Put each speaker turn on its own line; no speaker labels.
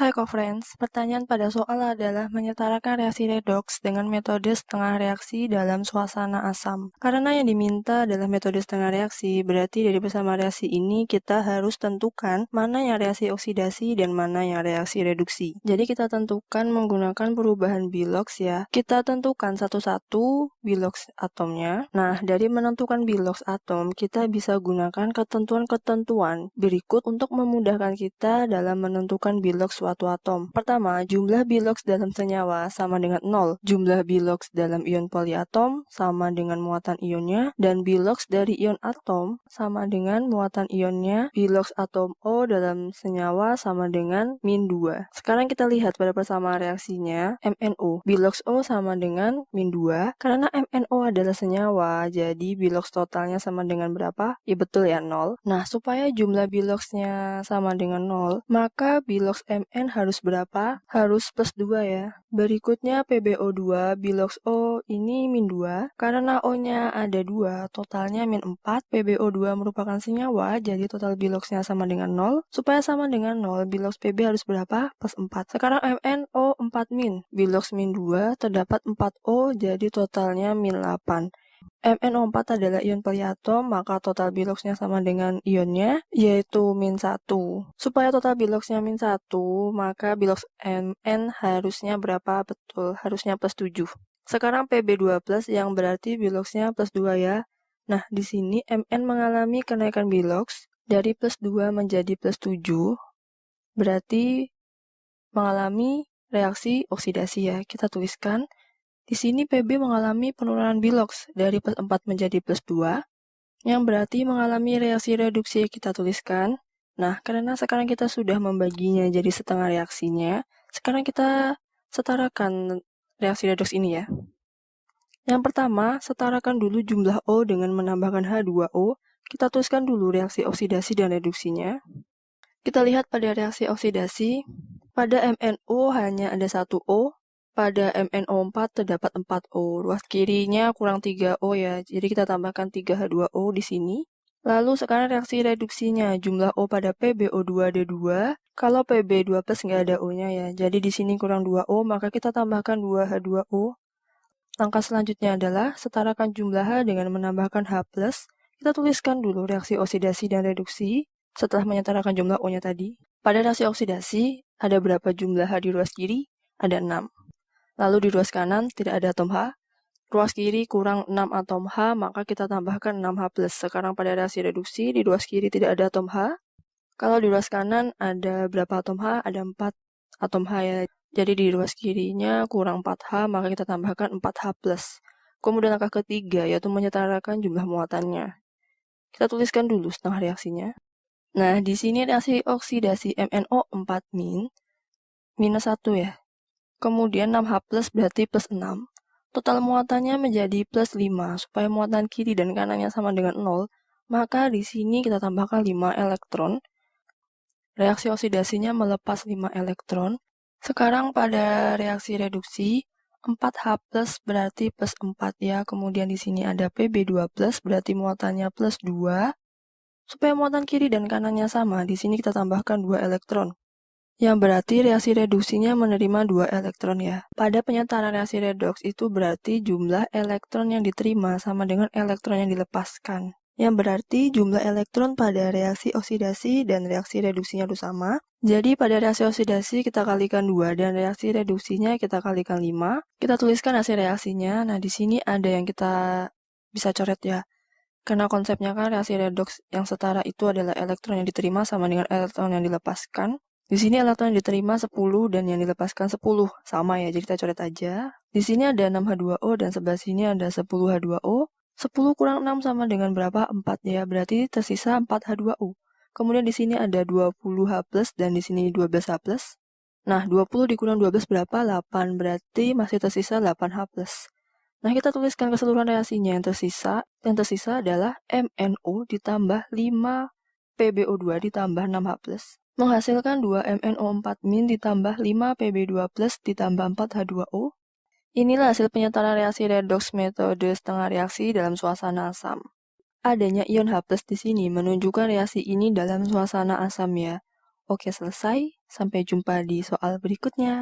Hai co-friends, pertanyaan pada soal adalah menyetarakan reaksi redoks dengan metode setengah reaksi dalam suasana asam. Karena yang diminta adalah metode setengah reaksi, berarti dari bersama reaksi ini kita harus tentukan mana yang reaksi oksidasi dan mana yang reaksi reduksi. Jadi kita tentukan menggunakan perubahan Bilox ya. Kita tentukan satu-satu Bilox atomnya. Nah, dari menentukan Bilox atom, kita bisa gunakan ketentuan-ketentuan berikut untuk memudahkan kita dalam menentukan Bilox suatu atom. Pertama, jumlah Bilox dalam senyawa sama dengan 0. Jumlah Bilox dalam ion poliatom sama dengan muatan ionnya, dan Bilox dari ion atom sama dengan muatan ionnya. Bilox atom O dalam senyawa sama dengan min 2. Sekarang kita lihat pada persamaan reaksinya, MnO. Bilox O sama dengan min 2. Karena MnO adalah senyawa, jadi Bilox totalnya sama dengan berapa? Ya betul ya, 0. Nah, supaya jumlah Biloxnya sama dengan 0, maka Bilox Mn harus berapa? Harus plus 2 ya. Berikutnya PbO2, Bilox O ini min 2. Karena O-nya ada 2, totalnya min 4. PbO2 merupakan senyawa, jadi total Biloxnya sama dengan 0. Supaya sama dengan 0, Bilox Pb harus berapa? Plus 4. Sekarang MnO 4 min. Bilox min 2, terdapat 4O, jadi totalnya min 8. MnO4 adalah ion poliatom, maka total Biloxnya sama dengan ionnya, yaitu min 1. Supaya total Biloxnya min 1, maka Bilox Mn harusnya berapa? Betul, harusnya plus 7. Sekarang Pb2+, yang berarti Biloxnya plus 2 ya. Nah, di sini Mn mengalami kenaikan Bilox dari plus 2 menjadi plus 7, berarti mengalami reaksi oksidasi ya. Kita tuliskan. Di sini Pb mengalami penurunan Bilox dari plus 4 menjadi plus 2, yang berarti mengalami reaksi reduksi. Kita tuliskan. Nah, karena sekarang kita sudah membaginya jadi setengah reaksinya, sekarang kita setarakan reaksi redoks ini ya. Yang pertama, setarakan dulu jumlah O dengan menambahkan H2O. Kita tuliskan dulu reaksi oksidasi dan reduksinya. Kita lihat pada reaksi oksidasi, pada MnO hanya ada 1 O, pada MnO4 terdapat 4O. Ruas kirinya kurang 3O ya, jadi kita tambahkan 3H2O di sini. Lalu sekarang reaksi reduksinya, jumlah O pada PbO2 ada 2. Kalau Pb2+ nggak ada O-nya ya, jadi di sini kurang 2O, maka kita tambahkan 2H2O. Langkah selanjutnya adalah setarakan jumlah H dengan menambahkan H+. Kita tuliskan dulu reaksi oksidasi dan reduksi setelah menyetarakan jumlah O-nya tadi. Pada reaksi oksidasi, ada berapa jumlah H di ruas kiri? Ada 6. Lalu di ruas kanan tidak ada atom H. Ruas kiri kurang 6 atom H, maka kita tambahkan 6H+. Sekarang pada reaksi reduksi, di ruas kiri tidak ada atom H. Kalau di ruas kanan ada berapa atom H? Ada 4 atom H ya. Jadi di ruas kirinya kurang 4H, maka kita tambahkan 4H+. Kemudian langkah ketiga, yaitu menyetarakan jumlah muatannya. Kita tuliskan dulu setengah reaksinya. Nah, di sini reaksi oksidasi MnO4 minus 1 ya. Kemudian 6H+ berarti plus 6. Total muatannya menjadi plus 5. Supaya muatan kiri dan kanannya sama dengan 0, maka di sini kita tambahkan 5 elektron. Reaksi oksidasinya melepas 5 elektron. Sekarang pada reaksi reduksi, 4H+ berarti plus 4 ya. Kemudian di sini ada Pb2+, berarti muatannya plus 2. Supaya muatan kiri dan kanannya sama, di sini kita tambahkan 2 elektron. Yang berarti reaksi reduksinya menerima 2 elektron ya. Pada penyetaraan reaksi redoks itu berarti jumlah elektron yang diterima sama dengan elektron yang dilepaskan. Yang berarti jumlah elektron pada reaksi oksidasi dan reaksi reduksinya itu sama. Jadi pada reaksi oksidasi kita kalikan 2 dan reaksi reduksinya kita kalikan 5. Kita tuliskan hasil reaksinya. Nah, di sini ada yang kita bisa coret ya. Karena konsepnya kan reaksi redoks yang setara itu adalah elektron yang diterima sama dengan elektron yang dilepaskan. Di sini elektron yang diterima 10 dan yang dilepaskan 10. Sama ya, jadi kita coret aja. Di sini ada 6H2O dan sebelah sini ada 10H2O. 10 kurang 6 sama dengan berapa? 4 ya, berarti tersisa 4H2O. Kemudian di sini ada 20H+, dan di sini 12H+. Nah, 20 dikurang 12 berapa? 8, berarti masih tersisa 8H+. Nah, kita tuliskan keseluruhan reaksinya. Yang tersisa adalah MnO ditambah 5 PbO2 ditambah 6H+. Menghasilkan 2 MnO4- ditambah 5 Pb2+ ditambah 4H2O. Inilah hasil penyetaraan reaksi redoks metode setengah reaksi dalam suasana asam. Adanya ion H+ di sini menunjukkan reaksi ini dalam suasana asam ya. Oke, selesai. Sampai jumpa di soal berikutnya.